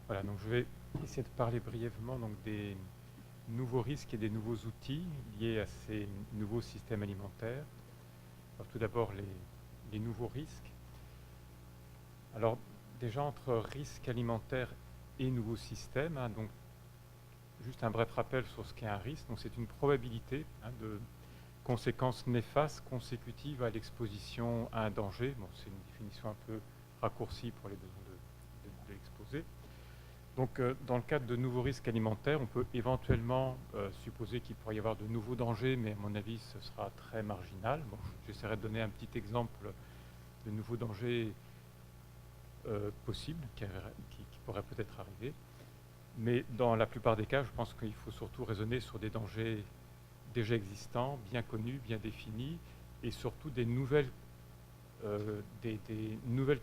Voilà, donc je vais essayer de parler brièvement donc, des nouveaux risques et des nouveaux outils liés à ces nouveaux systèmes alimentaires. Alors, tout d'abord, les nouveaux risques. Alors, déjà, entre risques alimentaires et nouveaux systèmes, donc juste un bref rappel sur ce qu'est un risque. Donc, c'est une probabilité de conséquences néfastes consécutives à l'exposition à un danger. Bon, c'est une définition un peu raccourcie pour les besoins de l'exposer. Donc, dans le cadre de nouveaux risques alimentaires, on peut éventuellement supposer qu'il pourrait y avoir de nouveaux dangers, mais à mon avis, ce sera très marginal. Bon, j'essaierai de donner un petit exemple de nouveaux dangers possibles qui pourraient peut-être arriver. Mais dans la plupart des cas, je pense qu'il faut surtout raisonner sur des dangers déjà existants, bien connus, bien définis, et surtout des nouvelles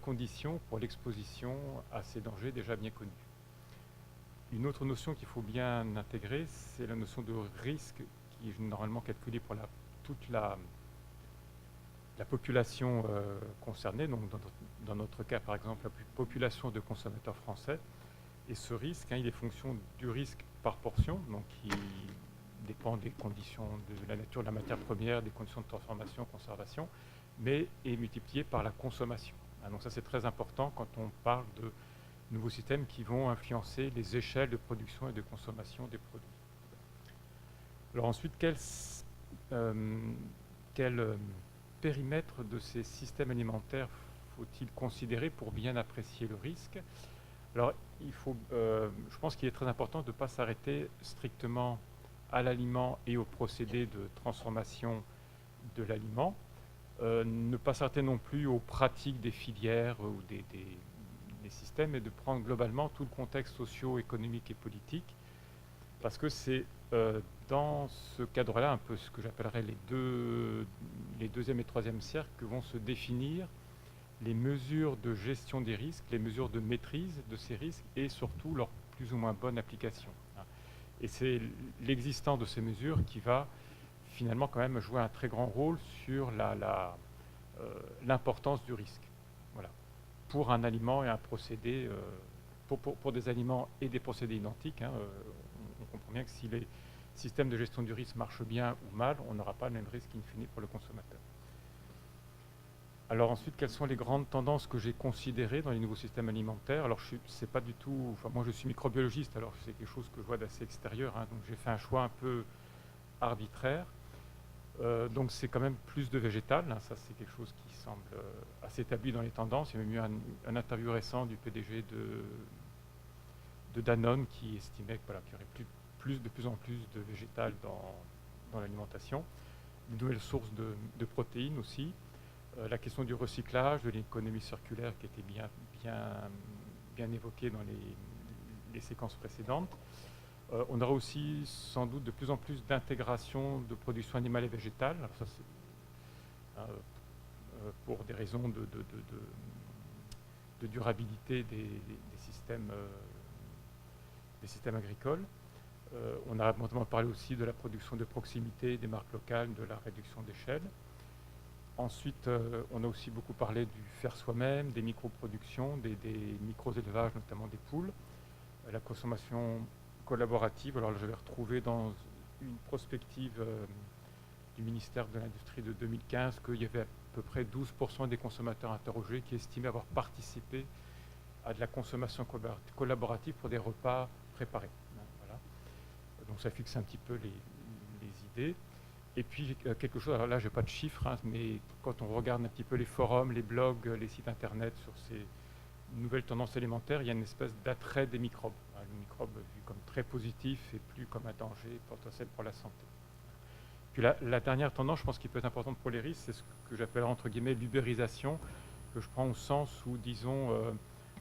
conditions pour l'exposition à ces dangers déjà bien connus. Une autre notion qu'il faut bien intégrer, c'est la notion de risque qui est normalement calculée pour toute la population concernée, donc dans notre cas par exemple la population de consommateurs français. Et ce risque, il est fonction du risque par portion, donc qui dépend des conditions de la nature de la matière première, des conditions de transformation, conservation, mais est multiplié par la consommation. Donc ça c'est très important quand on parle de nouveaux systèmes qui vont influencer les échelles de production et de consommation des produits. Alors ensuite, quel périmètre de ces systèmes alimentaires faut-il considérer pour bien apprécier le risque? Alors, je pense qu'il est très important de ne pas s'arrêter strictement à l'aliment et au procédé de transformation de l'aliment, ne pas s'arrêter non plus aux pratiques des filières ou des systèmes, et de prendre globalement tout le contexte socio-économique et politique, parce que c'est dans ce cadre-là un peu ce que j'appellerais les deuxième et troisième cercles que vont se définir les mesures de gestion des risques, les mesures de maîtrise de ces risques et surtout leur plus ou moins bonne application. Et c'est l'existence de ces mesures qui va finalement quand même jouer un très grand rôle sur l'importance du risque. Voilà. Pour un aliment et un procédé, pour des aliments et des procédés identiques, on comprend bien que si les systèmes de gestion du risque marchent bien ou mal, on n'aura pas le même risque in fine pour le consommateur. Alors ensuite, quelles sont les grandes tendances que j'ai considérées dans les nouveaux systèmes alimentaires? Alors c'est pas du tout, enfin moi je suis microbiologiste, alors c'est quelque chose que je vois d'assez extérieur, donc j'ai fait un choix un peu arbitraire. Donc c'est quand même plus de végétal, ça c'est quelque chose qui semble assez établi dans les tendances. Il y a même eu un interview récent du PDG de Danone qui estimait qu'il y aurait de plus en plus de végétal dans l'alimentation. De nouvelles sources de protéines aussi. La question du recyclage, de l'économie circulaire qui était bien évoquée dans les séquences précédentes. On aura aussi sans doute de plus en plus d'intégration de production animale et végétale. Alors ça, pour des raisons de durabilité des systèmes agricoles. On a notamment parlé aussi de la production de proximité, des marques locales, de la réduction d'échelle. Ensuite, on a aussi beaucoup parlé du faire soi-même, des micro-productions, des micro-élevages, notamment des poules, la consommation collaborative. Alors là, je vais retrouver dans une prospective du ministère de l'Industrie de 2015 qu'il y avait à peu près 12% des consommateurs interrogés qui estimaient avoir participé à de la consommation collaborative pour des repas préparés. Voilà. Donc ça fixe un petit peu les idées. Et puis quelque chose, alors là je n'ai pas de chiffres, mais quand on regarde un petit peu les forums, les blogs, les sites internet sur ces nouvelles tendances alimentaires, il y a une espèce d'attrait des microbes. Le microbe vu comme très positif et plus comme un danger potentiel pour la santé. Puis la dernière tendance, je pense qui peut être importante pour les risques, c'est ce que j'appelle entre guillemets l'ubérisation, que je prends au sens où, disons,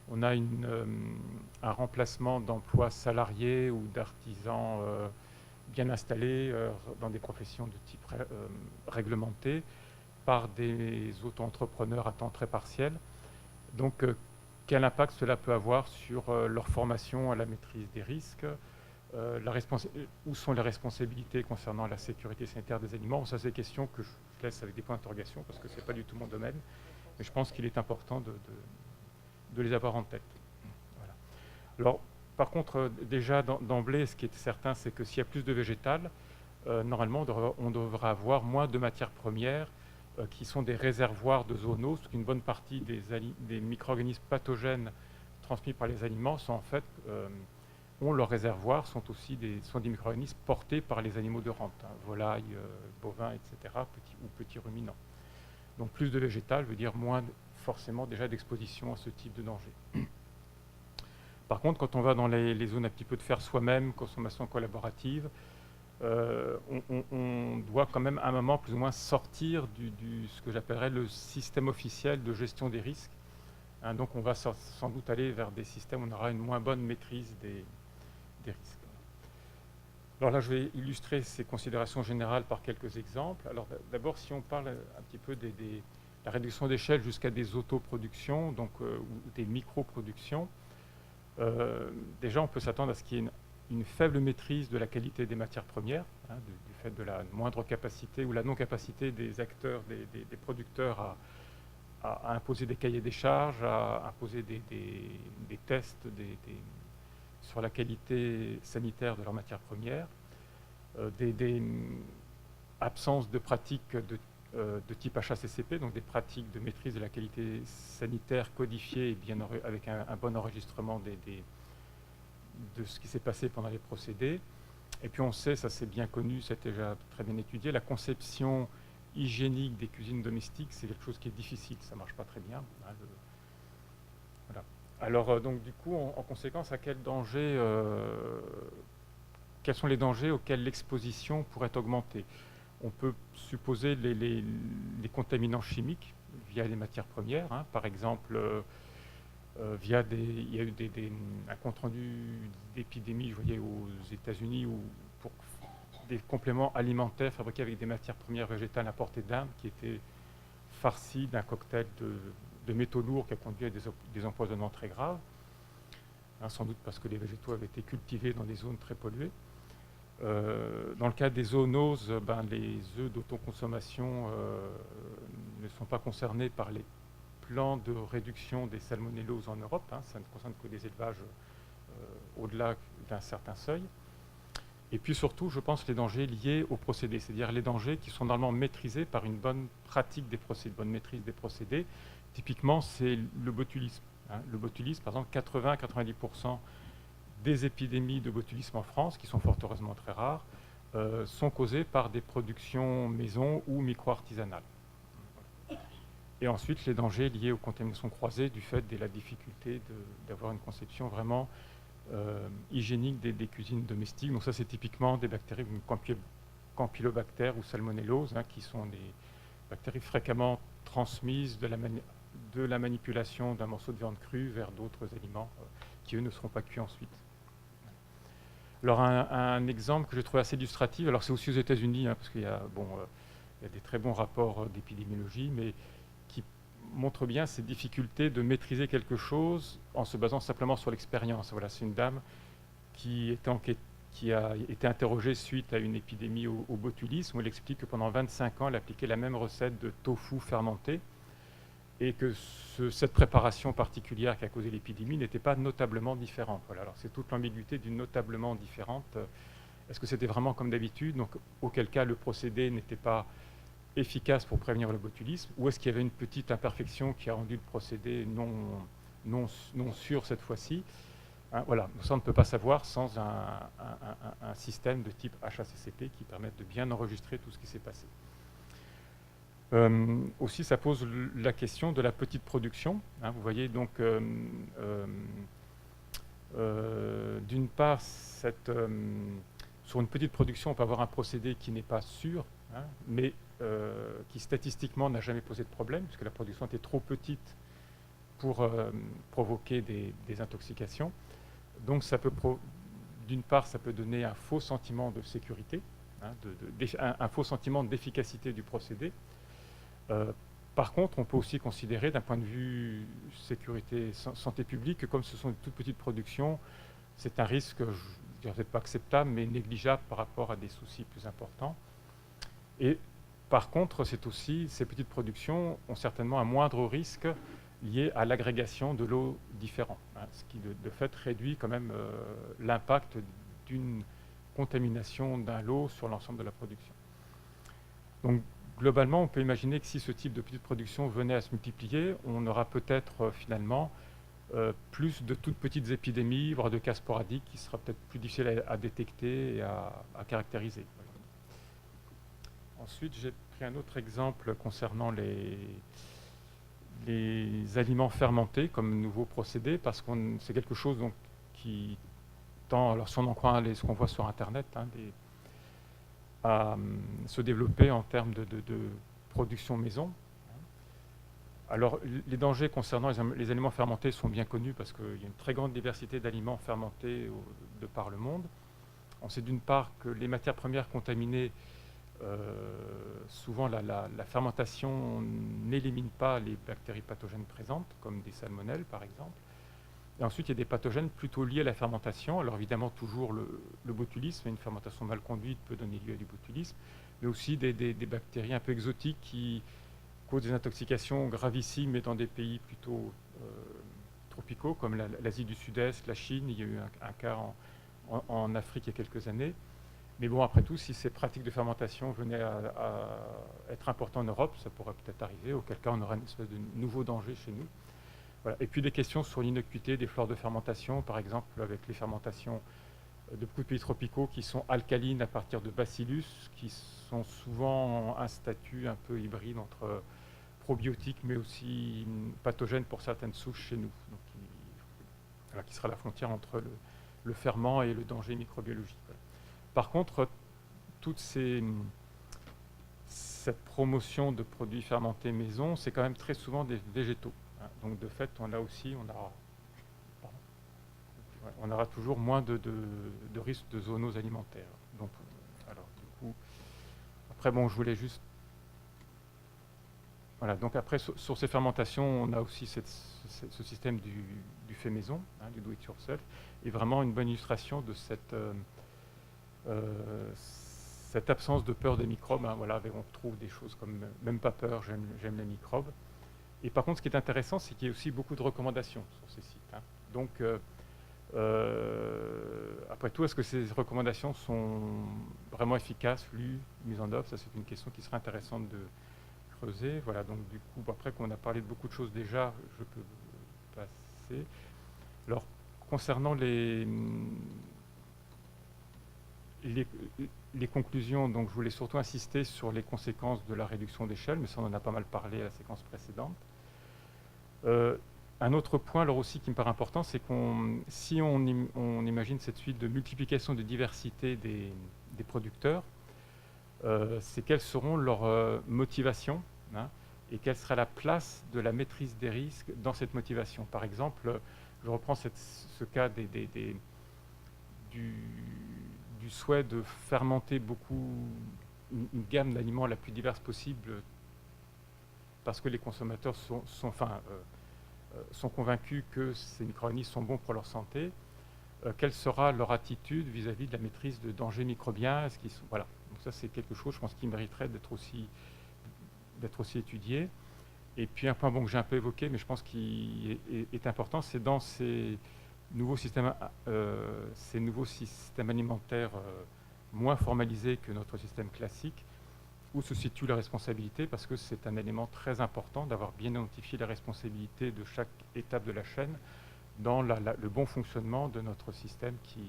on a un remplacement d'emplois salariés ou d'artisans bien installés dans des professions de type réglementé par des auto-entrepreneurs à temps très partiel. Donc, quel impact cela peut avoir sur leur formation à la maîtrise des risques, où sont les responsabilités concernant la sécurité sanitaire des aliments? Ça, c'est des questions que je laisse avec des points d'interrogation parce que ce n'est pas du tout mon domaine, mais je pense qu'il est important de les avoir en tête. Voilà. Alors, par contre, déjà d'emblée, ce qui est certain, c'est que s'il y a plus de végétal, normalement, on devra avoir moins de matières premières qui sont des réservoirs de zoonoses, parce qu'une bonne partie des micro-organismes pathogènes transmis par les aliments sont en fait, ont leur réservoir, sont des micro-organismes portés par les animaux de rente, hein, volailles, bovins, etc., ou petits ruminants. Donc plus de végétal veut dire moins forcément déjà d'exposition à ce type de danger. Par contre, quand on va dans les zones un petit peu de faire soi-même, consommation collaborative, on doit quand même à un moment plus ou moins sortir ce que j'appellerais le système officiel de gestion des risques. Hein, donc on va sans doute aller vers des systèmes où on aura une moins bonne maîtrise des risques. Alors là, je vais illustrer ces considérations générales par quelques exemples. Alors d'abord, si on parle un petit peu de la réduction d'échelle jusqu'à des autoproductions, donc, ou des micro-productions, déjà on peut s'attendre à ce qu'il y ait une faible maîtrise de la qualité des matières premières, hein, du fait de la moindre capacité ou la non-capacité des acteurs, des producteurs à imposer des cahiers des charges, à imposer des tests sur la qualité sanitaire de leurs matières premières, des absences de pratiques de type HACCP, donc des pratiques de maîtrise de la qualité sanitaire codifiées et avec un bon enregistrement de ce qui s'est passé pendant les procédés. Et puis on sait, ça c'est bien connu, c'est déjà très bien étudié, la conception hygiénique des cuisines domestiques, c'est quelque chose qui est difficile, ça ne marche pas très bien. Hein, voilà. Alors donc du coup, en conséquence, quels sont les dangers auxquels l'exposition pourrait augmenter? On peut supposer les contaminants chimiques via les matières premières, hein, par exemple il y a eu un compte-rendu d'épidémie, je voyais aux États-Unis, pour des compléments alimentaires fabriqués avec des matières premières végétales importées d'Inde qui étaient farcis d'un cocktail de métaux lourds qui a conduit à des empoisonnements très graves, hein, sans doute parce que les végétaux avaient été cultivés dans des zones très polluées. Dans le cas des zoonoses, les œufs d'autoconsommation ne sont pas concernés par les plans de réduction des salmonelloses en Europe, hein, ça ne concerne que des élevages au-delà d'un certain seuil. Et puis surtout, je pense, les dangers liés aux procédés, c'est-à-dire les dangers qui sont normalement maîtrisés par une bonne pratique des procédés, bonne maîtrise des procédés. Typiquement, c'est le botulisme. Hein. Le botulisme, par exemple, 80-90% des épidémies de botulisme en France, qui sont fort heureusement très rares, sont causées par des productions maison ou micro-artisanales. Et ensuite, les dangers liés aux contaminations croisées du fait de la difficulté d'avoir une conception vraiment hygiénique des cuisines domestiques. Donc ça, c'est typiquement des bactéries comme Campylobacter ou Salmonellose, hein, qui sont des bactéries fréquemment transmises de la manipulation d'un morceau de viande crue vers d'autres aliments qui, eux, ne seront pas cuits ensuite. Alors, un exemple que j'ai trouvé assez illustratif, alors c'est aussi aux États-Unis, hein, parce qu'il y a des très bons rapports d'épidémiologie, mais qui montrent bien ces difficultés de maîtriser quelque chose en se basant simplement sur l'expérience. Voilà, c'est une dame qui a été interrogée suite à une épidémie au botulisme, où elle explique que pendant 25 ans, elle appliquait la même recette de tofu fermenté, et que cette préparation particulière qui a causé l'épidémie n'était pas notablement différente. Voilà, alors c'est toute l'ambiguïté d'une notablement différente. Est-ce que c'était vraiment comme d'habitude? Donc, auquel cas le procédé n'était pas efficace pour prévenir le botulisme, ou est-ce qu'il y avait une petite imperfection qui a rendu le procédé non sûr cette fois-ci? Hein, voilà, ça on ne peut pas savoir sans un système de type HACCP qui permette de bien enregistrer tout ce qui s'est passé. Aussi, ça pose la question de la petite production. Hein, vous voyez, donc, d'une part, sur une petite production, on peut avoir un procédé qui n'est pas sûr, hein, mais qui statistiquement n'a jamais posé de problème, puisque la production était trop petite pour provoquer des intoxications. Donc, d'une part, ça peut donner un faux sentiment de sécurité, hein, un faux sentiment d'efficacité du procédé. Par contre, on peut aussi considérer d'un point de vue sécurité, santé publique, que comme ce sont de toutes petites productions, c'est un risque, je ne dirais peut-être pas acceptable, mais négligeable par rapport à des soucis plus importants. Et par contre, ces petites productions ont certainement un moindre risque liées à l'agrégation de l'eau différente, hein, ce qui de fait réduit quand même l'impact d'une contamination d'un lot sur l'ensemble de la production. Donc globalement, on peut imaginer que si ce type de petite production venait à se multiplier, on aura peut-être finalement plus de toutes petites épidémies, voire de cas sporadiques, qui sera peut-être plus difficile à détecter et à caractériser. Ensuite, j'ai pris un autre exemple concernant les aliments fermentés comme nouveau procédé, parce que c'est quelque chose donc, qui tend, alors si on en croit ce qu'on voit sur Internet, hein, à se développer en termes de production maison. Alors, les dangers concernant les aliments fermentés sont bien connus parce qu'il y a une très grande diversité d'aliments fermentés de par le monde. On sait d'une part que les matières premières contaminées, souvent la fermentation n'élimine pas les bactéries pathogènes présentes, comme des salmonelles par exemple. Et ensuite, il y a des pathogènes plutôt liés à la fermentation. Alors évidemment, toujours le botulisme, une fermentation mal conduite peut donner lieu à du botulisme, mais aussi des bactéries un peu exotiques qui causent des intoxications gravissimes, mais dans des pays plutôt tropicaux, comme l'Asie du Sud-Est, la Chine. Il y a eu un cas en Afrique il y a quelques années. Mais bon, après tout, si ces pratiques de fermentation venaient à être importantes en Europe, ça pourrait peut-être arriver, auquel cas on aurait une espèce de nouveau danger chez nous. Voilà. Et puis des questions sur l'innocuité des flores de fermentation, par exemple avec les fermentations de beaucoup de pays tropicaux qui sont alcalines à partir de bacillus, qui sont souvent un statut un peu hybride entre probiotiques mais aussi pathogènes pour certaines souches chez nous, donc qui sera la frontière entre le ferment et le danger microbiologique. Voilà. Par contre, toute cette promotion de produits fermentés maison, c'est quand même très souvent des végétaux. Hein. Donc de fait, on aura toujours moins de risques de zoonoses alimentaires. Donc, alors, du coup, après, bon, je voulais juste... Voilà, donc après, sur ces fermentations, on a aussi ce système du fait maison, hein, du do-it-yourself, et vraiment une bonne illustration de cette absence de peur des microbes. Hein, voilà, on trouve des choses comme même pas peur, j'aime les microbes. Et par contre, ce qui est intéressant, c'est qu'il y a aussi beaucoup de recommandations sur ces sites. Hein. Donc, après tout, est-ce que ces recommandations sont vraiment efficaces, lues, mises en œuvre? Ça, c'est une question qui serait intéressante de creuser. Voilà, donc du coup, après qu'on a parlé de beaucoup de choses déjà, je peux passer. Alors, concernant les conclusions, donc je voulais surtout insister sur les conséquences de la réduction d'échelle, mais ça on en a pas mal parlé à la séquence précédente. Un autre point alors aussi qui me paraît important, c'est si on imagine cette suite de multiplication de diversité des producteurs, c'est quelles seront leurs motivations, hein, et quelle sera la place de la maîtrise des risques dans cette motivation. Par exemple, je reprends ce cas du souhait de fermenter beaucoup, une gamme d'aliments la plus diverse possible, parce que les consommateurs sont convaincus que ces micro-organismes sont bons pour leur santé. Quelle sera leur attitude vis-à-vis de la maîtrise de dangers microbiens? Voilà. Donc ça, c'est quelque chose, je pense, qui mériterait d'être aussi étudié. Et puis un point que j'ai un peu évoqué, mais je pense qu'il est important, c'est dans ces nouveaux systèmes alimentaires moins formalisés que notre système classique, où se situe la responsabilité, parce que c'est un élément très important d'avoir bien identifié la responsabilité de chaque étape de la chaîne dans le bon fonctionnement de notre système qui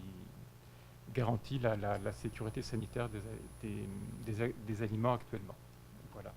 garantit la sécurité sanitaire des aliments actuellement. Voilà.